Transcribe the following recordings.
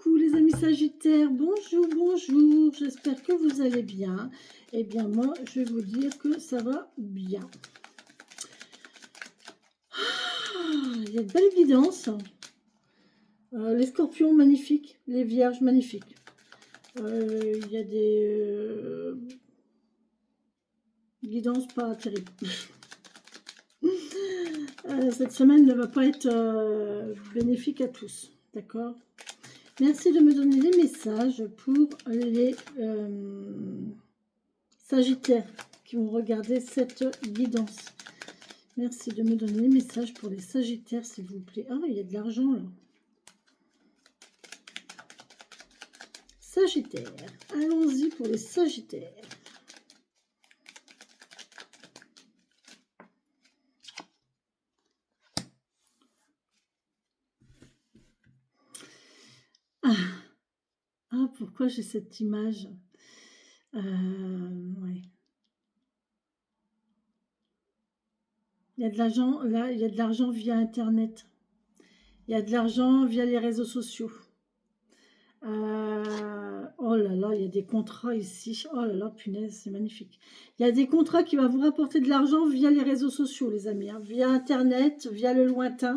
coucou les amis Sagittaires, bonjour, bonjour, j'espère que vous allez bien. Eh bien moi, je vais vous dire que ça va bien. Il y a de belles guidances. Les scorpions magnifiques, les vierges magnifiques. Il y a des guidances pas terribles. Cette semaine ne va pas être bénéfique à tous, d'accord? Merci de me donner les messages pour les Sagittaires qui vont regarder cette guidance. Merci de me donner les messages pour les Sagittaires, s'il vous plaît. Ah, il y a de l'argent là. Sagittaire. Allons-y pour les Sagittaires. Ah, pourquoi j'ai cette image? Ouais. Il y a de l'argent, là, il y a de l'argent via Internet. Il y a de l'argent via les réseaux sociaux. Oh là là, il y a des contrats ici. Oh là là, punaise, c'est magnifique. Il y a des contrats qui vont vous rapporter de l'argent via les réseaux sociaux, les amis. Hein, via Internet, via le lointain.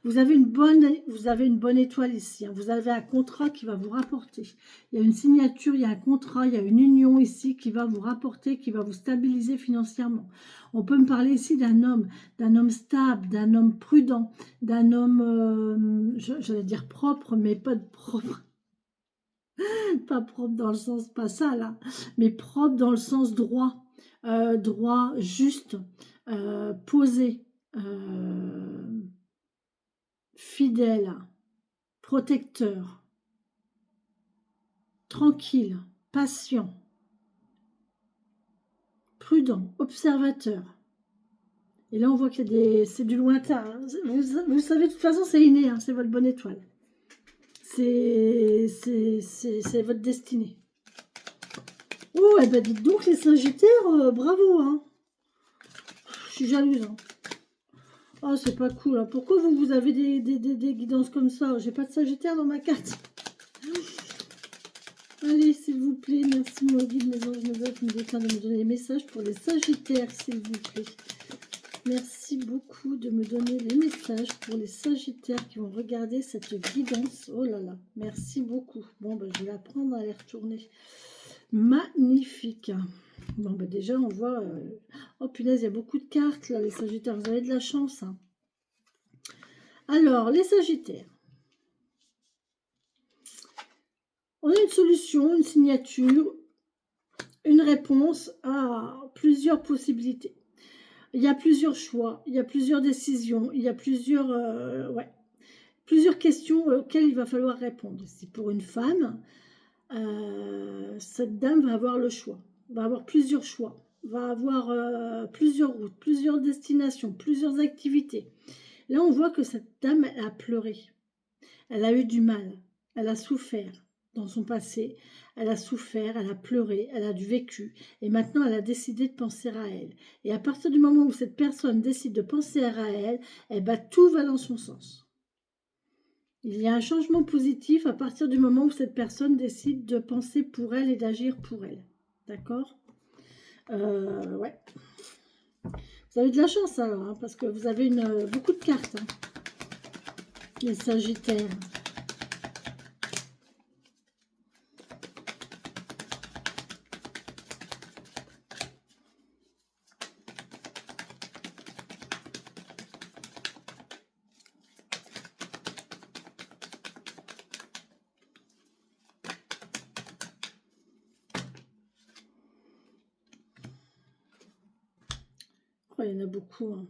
Vous avez une bonne étoile ici. Hein. Vous avez un contrat qui va vous rapporter. Il y a une signature, il y a un contrat, il y a une union ici qui va vous rapporter, qui va vous stabiliser financièrement. On peut me parler ici d'un homme stable, d'un homme prudent, d'un homme, j'allais dire propre, mais pas de propre. Pas propre dans le sens, pas ça là, mais propre dans le sens droit, droit, juste, posé, fidèle, protecteur, tranquille, patient, prudent, observateur. Et là, on voit qu'il y a des... c'est du lointain. Hein. Vous savez, de toute façon, c'est inné, hein, c'est votre bonne étoile. C'est votre destinée. Oh, eh ben dites donc, les Sagittaires, bravo. Hein. Je suis jalouse. Hein. Oh, c'est pas cool. Hein. Pourquoi vous avez des guidances comme ça? J'ai pas de Sagittaire dans ma carte. Allez, s'il vous plaît, merci mon guide, mes anges, mes œuvres, mes déclins de me donner les messages pour les Sagittaires, s'il vous plaît. Merci beaucoup de me donner les messages pour les Sagittaires qui vont regarder cette guidance. Oh là là, merci beaucoup. Bon, ben, je vais la prendre à les retourner. Magnifique. Bon, ben, déjà, on voit... Oh, punaise, il y a beaucoup de cartes, là, les Sagittaires. Vous avez de la chance. Hein. Alors, les Sagittaires. On a une solution, une signature, une réponse à plusieurs possibilités. Il y a plusieurs choix, il y a plusieurs décisions, il y a plusieurs questions auxquelles il va falloir répondre. Si pour une femme, cette dame va avoir le choix, va avoir plusieurs choix, va avoir plusieurs routes, plusieurs destinations, plusieurs activités. Là, on voit que cette dame a pleuré, elle a eu du mal, elle a souffert. Dans son passé, elle a souffert, elle a pleuré, elle a du vécu, et maintenant elle a décidé de penser à elle. Et à partir du moment où cette personne décide de penser à elle, eh ben, tout va dans son sens. Il y a un changement positif à partir du moment où cette personne décide de penser pour elle et d'agir pour elle. D'accord? Ouais. Vous avez de la chance alors, hein, parce que vous avez beaucoup de cartes, hein, les Sagittaires. Oh, il y en a beaucoup. Hein.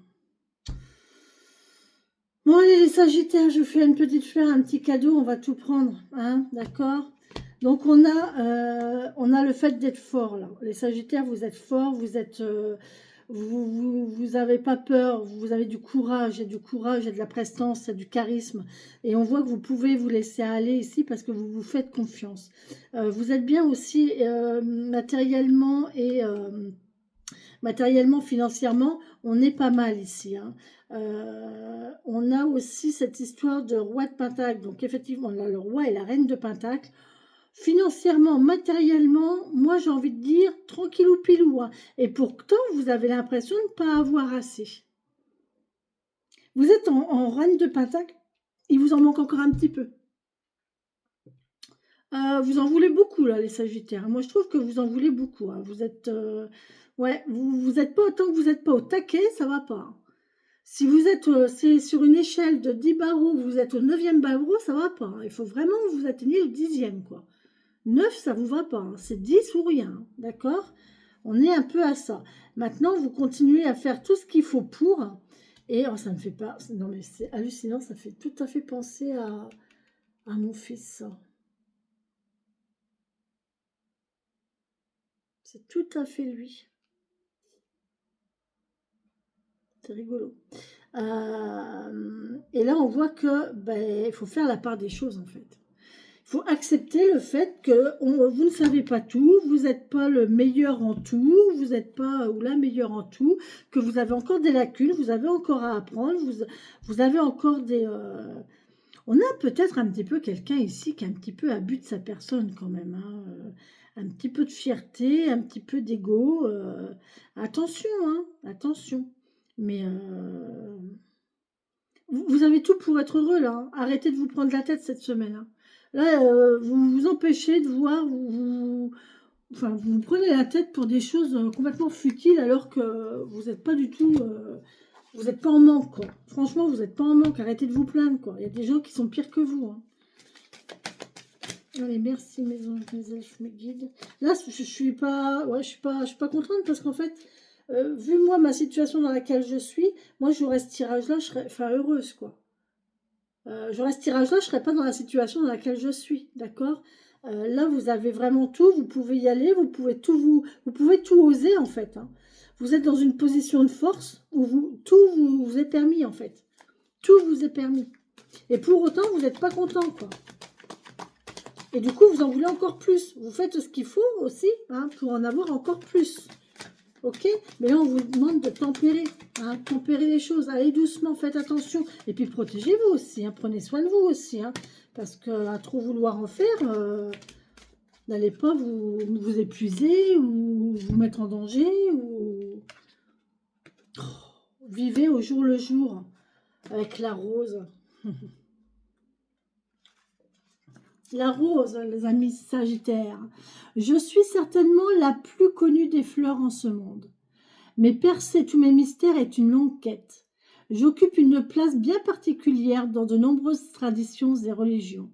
Bon, allez, les Sagittaires, je vous fais une petite fleur, un petit cadeau, on va tout prendre. Hein, d'accord? Donc, on a le fait d'être fort, là. Les Sagittaires, vous êtes forts, vous êtes... vous n'avez pas peur, vous avez du courage, il y a du courage, il y a de la prestance, il y a du charisme. Et on voit que vous pouvez vous laisser aller ici parce que vous vous faites confiance. Vous êtes bien aussi matériellement et... matériellement, financièrement, on est pas mal ici. Hein. On a aussi cette histoire de roi de Pentacle. Donc effectivement, là, le roi et la reine de Pentacle. Financièrement, matériellement, moi j'ai envie de dire tranquillou pilou, hein. Et pourtant, vous avez l'impression de ne pas avoir assez. Vous êtes en reine de Pentacle, il vous en manque encore un petit peu. Vous en voulez beaucoup là, les Sagittaires. Moi je trouve que vous en voulez beaucoup, hein. Vous êtes... ouais, vous êtes pas, autant que vous n'êtes pas au taquet, ça va pas, hein. Si vous êtes c'est sur une échelle de 10 barreaux, vous êtes au 9e barreau, ça va pas, hein. Il faut vraiment que vous atteigniez le 10e, quoi. 9, ça vous va pas, hein. C'est 10 ou rien, hein. D'accord? On est un peu à ça. Maintenant, vous continuez à faire tout ce qu'il faut pour. Et oh, ça ne fait pas... Non, mais c'est hallucinant, ça fait tout à fait penser à mon fils, ça. C'est tout à fait lui. C'est rigolo. Et là, on voit que il faut faire la part des choses, en fait. Il faut accepter le fait que vous ne savez pas tout, vous n'êtes pas le meilleur en tout, vous n'êtes pas ou la meilleure en tout, que vous avez encore des lacunes, vous avez encore à apprendre, vous avez encore des... On a peut-être un petit peu quelqu'un ici qui a un petit peu abus de sa personne quand même, hein, un petit peu de fierté, un petit peu d'ego. Attention, hein, attention. Mais vous avez tout pour être heureux là, hein. Arrêtez de vous prendre la tête cette semaine, hein. Là, vous vous empêchez de voir, enfin, vous prenez la tête pour des choses complètement futiles alors que vous n'êtes pas du tout... vous n'êtes pas en manque, quoi. Franchement, vous n'êtes pas en manque. Arrêtez de vous plaindre, quoi. Il y a des gens qui sont pires que vous, hein. Allez, merci mes anges, mes elfes, mes guides. Là, je suis pas, ouais, je suis pas contente parce qu'en fait, vu moi ma situation dans laquelle je suis, moi j'aurais ce tirage-là, je serais, enfin heureuse, quoi. J'aurais ce tirage-là, je serais pas dans la situation dans laquelle je suis, d'accord? Là, vous avez vraiment tout, vous pouvez y aller, vous pouvez tout oser en fait, hein. Vous êtes dans une position de force où tout vous est permis en fait. Tout vous est permis. Et pour autant, vous n'êtes pas content, quoi. Et du coup, vous en voulez encore plus. Vous faites ce qu'il faut aussi, hein, pour en avoir encore plus. Ok? Mais là, on vous demande de tempérer, hein, tempérer les choses. Allez doucement, faites attention. Et puis, protégez-vous aussi, hein, prenez soin de vous aussi, hein, parce qu'à trop vouloir en faire, n'allez pas vous épuiser ou vous mettre en danger. Ou vivez au jour le jour avec la rose. La rose, les amis sagittaires. Je suis certainement la plus connue des fleurs en ce monde. Mais percer tous mes mystères est une longue quête. J'occupe une place bien particulière dans de nombreuses traditions et religions.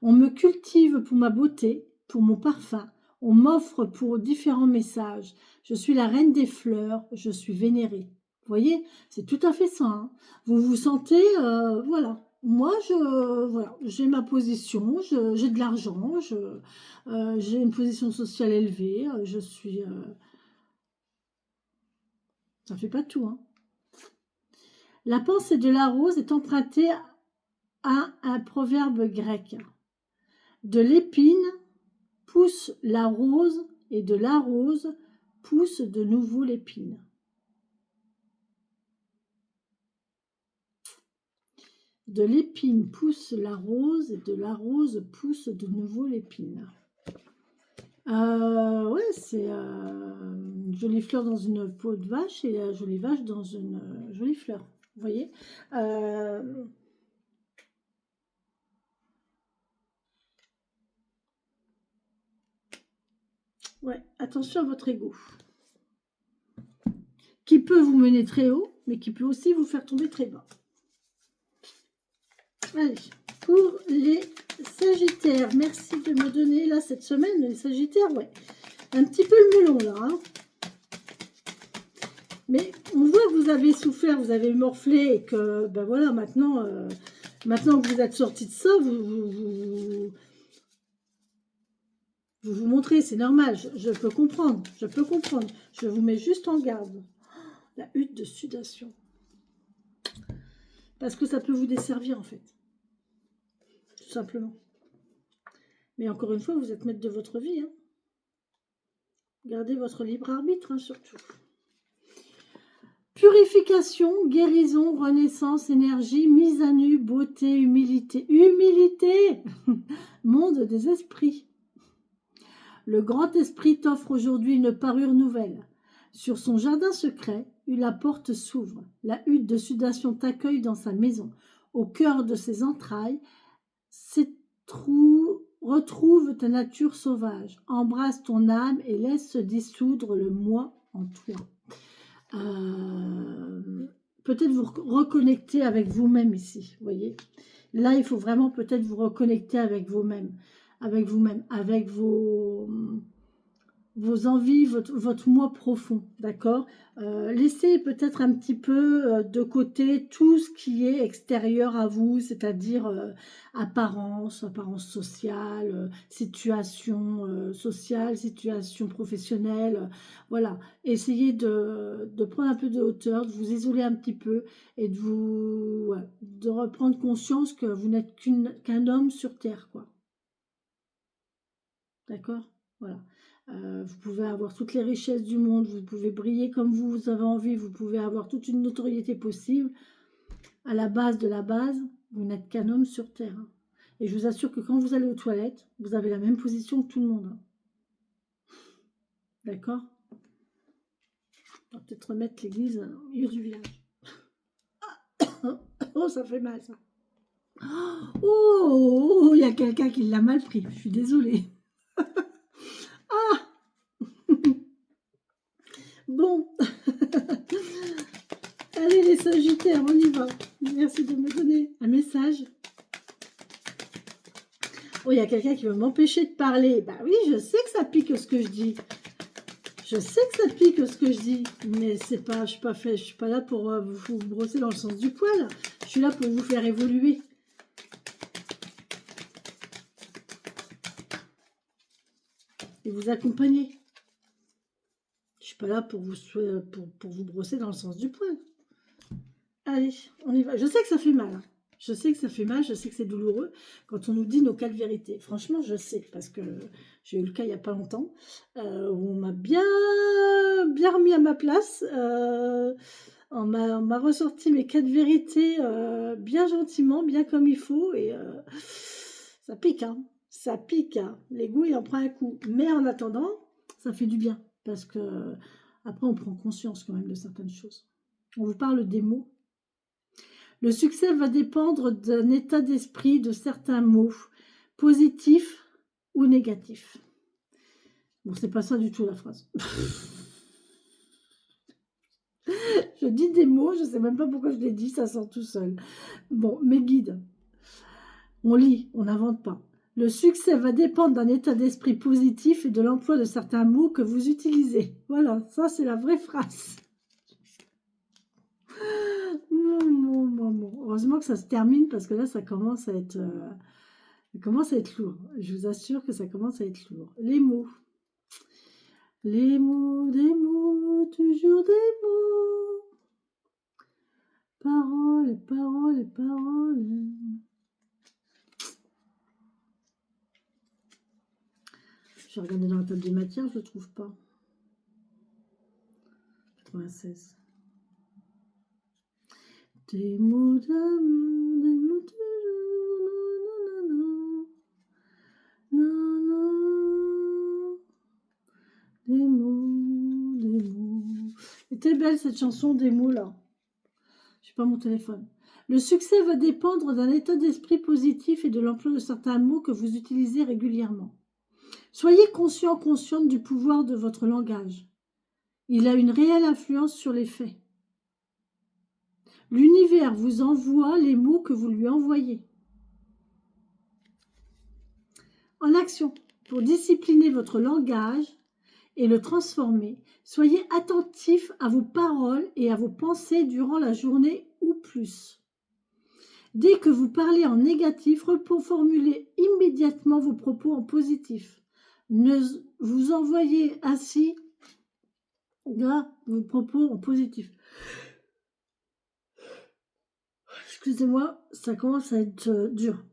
On me cultive pour ma beauté, pour mon parfum. On m'offre pour différents messages. Je suis la reine des fleurs, je suis vénérée. Vous voyez, c'est tout à fait ça, hein. Vous vous sentez, voilà. Moi, voilà, j'ai ma position, j'ai de l'argent, j'ai une position sociale élevée, je suis... ça ne fait pas tout, hein. La pensée de la rose est empruntée à un proverbe grec. De l'épine pousse la rose et de la rose pousse de nouveau l'épine. De l'épine pousse la rose et de la rose pousse de nouveau l'épine. Ouais, c'est une jolie fleur dans une peau de vache et une jolie vache dans une jolie fleur. Vous voyez, ouais, attention à votre ego. Qui peut vous mener très haut, mais qui peut aussi vous faire tomber très bas. Allez, pour les Sagittaires, merci de me donner là cette semaine, les Sagittaires, ouais, un petit peu le melon là, hein. Mais on voit que vous avez souffert, vous avez morflé et que, ben voilà, maintenant que vous êtes sorti de ça, vous montrez, c'est normal, je peux comprendre, je vous mets juste en garde. La hutte de sudation. Parce que ça peut vous desservir en fait. Tout simplement. Mais encore une fois, vous êtes maître de votre vie, hein. Gardez votre libre arbitre, hein, surtout. Purification, guérison, renaissance, énergie, mise à nu, beauté, humilité. Humilité. Monde des esprits. Le grand esprit t'offre aujourd'hui une parure nouvelle. Sur son jardin secret, la porte s'ouvre. La hutte de sudation t'accueille dans sa maison. Au cœur de ses entrailles, retrouve ta nature sauvage. Embrasse ton âme et laisse se dissoudre le moi en toi. Peut-être vous reconnecter avec vous-même ici, vous voyez. Là, il faut vraiment peut-être vous reconnecter avec vous-même, avec vos envies, votre moi profond, d'accord. Laissez peut-être un petit peu de côté tout ce qui est extérieur à vous, c'est-à-dire apparence sociale, situation sociale, situation professionnelle, voilà. Essayez de prendre un peu de hauteur, de vous isoler un petit peu et de reprendre conscience que vous n'êtes qu'un homme sur Terre, quoi. D'accord? Voilà. Vous pouvez avoir toutes les richesses du monde, vous pouvez briller comme vous avez envie, vous pouvez avoir toute une notoriété possible. À la base de la base, vous n'êtes qu'un homme sur Terre. Hein. Et je vous assure que quand vous allez aux toilettes, vous avez la même position que tout le monde. Hein. D'accord? On va peut-être remettre l'église au milieu du village. Oh, ça fait mal, ça. Oh, il y a quelqu'un qui l'a mal pris. Je suis désolée. Bon. Allez les Sagittaires, on y va. Merci de me donner un message. Oh, il y a quelqu'un qui veut m'empêcher de parler. Bah oui, je sais que ça pique ce que je dis. Je sais que ça pique ce que je dis. Mais c'est pas, je suis pas là pour vous brosser dans le sens du poil. Je suis là pour vous faire évoluer. Et vous accompagner. Je suis pas là pour vous brosser dans le sens du poil. Allez, on y va. Je sais que ça fait mal. Hein. Je sais que ça fait mal, je sais que c'est douloureux quand on nous dit nos 4 vérités. Franchement, je sais, parce que j'ai eu le cas il n'y a pas longtemps, où on m'a bien remis à ma place. On m'a ressorti mes 4 vérités bien gentiment, bien comme il faut, et ça pique, hein. Ça pique, hein. L'ego, il en prend un coup. Mais en attendant, ça fait du bien, parce que après, on prend conscience quand même de certaines choses. On vous parle des mots. Le succès va dépendre d'un état d'esprit, de certains mots, positifs ou négatifs. Bon, c'est pas ça du tout la phrase. Je dis des mots, je sais même pas pourquoi je les dis, ça sort tout seul. Bon, mes guides. On lit, on n'invente pas. Le succès va dépendre d'un état d'esprit positif et de l'emploi de certains mots que vous utilisez. Voilà, ça c'est la vraie phrase. Heureusement que ça se termine parce que là, ça commence à être lourd. Je vous assure que ça commence à être lourd. Les mots. Les mots, des mots, toujours des mots. Paroles, paroles, paroles. Je vais regarder dans la table des matières, je ne le trouve pas. 96. Des mots d'amour, des mots toujours, non, non. Des mots, des mots. C'était belle cette chanson, des mots là. Je n'ai pas mon téléphone. Le succès va dépendre d'un état d'esprit positif et de l'emploi de certains mots que vous utilisez régulièrement. Soyez conscient, consciente du pouvoir de votre langage. Il a une réelle influence sur les faits. L'univers vous envoie les mots que vous lui envoyez. En action, pour discipliner votre langage et le transformer, soyez attentif à vos paroles et à vos pensées durant la journée ou plus. Dès que vous parlez en négatif, reformulez immédiatement vos propos en positif. Ne vous envoyez ainsi vos propos en positif. Excusez-moi, ça commence à être dur.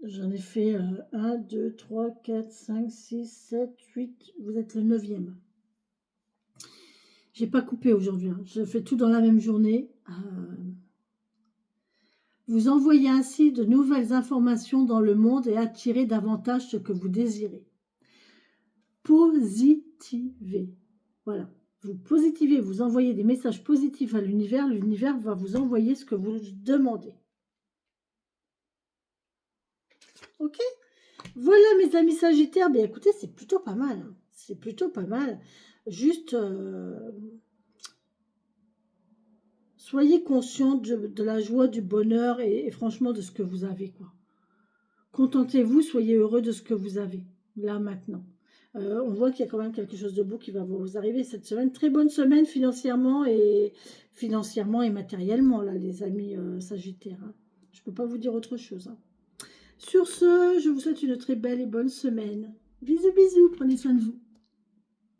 J'en ai fait 1, 2, 3, 4, 5, 6, 7, 8. Vous êtes le 9e. J'ai pas coupé aujourd'hui, hein. Je fais tout dans la même journée. Vous envoyez ainsi de nouvelles informations dans le monde et attirez davantage ce que vous désirez. Positivez. Voilà. Vous positivez, vous envoyez des messages positifs à l'univers. L'univers va vous envoyer ce que vous demandez. Ok? Voilà mes amis Sagittaires. Bien écoutez, c'est plutôt pas mal. Hein. C'est plutôt pas mal. Juste... soyez conscient de la joie, du bonheur et franchement de ce que vous avez, quoi. Contentez-vous, soyez heureux de ce que vous avez, là, maintenant. On voit qu'il y a quand même quelque chose de beau qui va vous arriver cette semaine. Très bonne semaine financièrement et matériellement, là, les amis Sagittaires. Hein. Je ne peux pas vous dire autre chose. Hein. Sur ce, je vous souhaite une très belle et bonne semaine. Bisous, bisous, prenez soin de vous.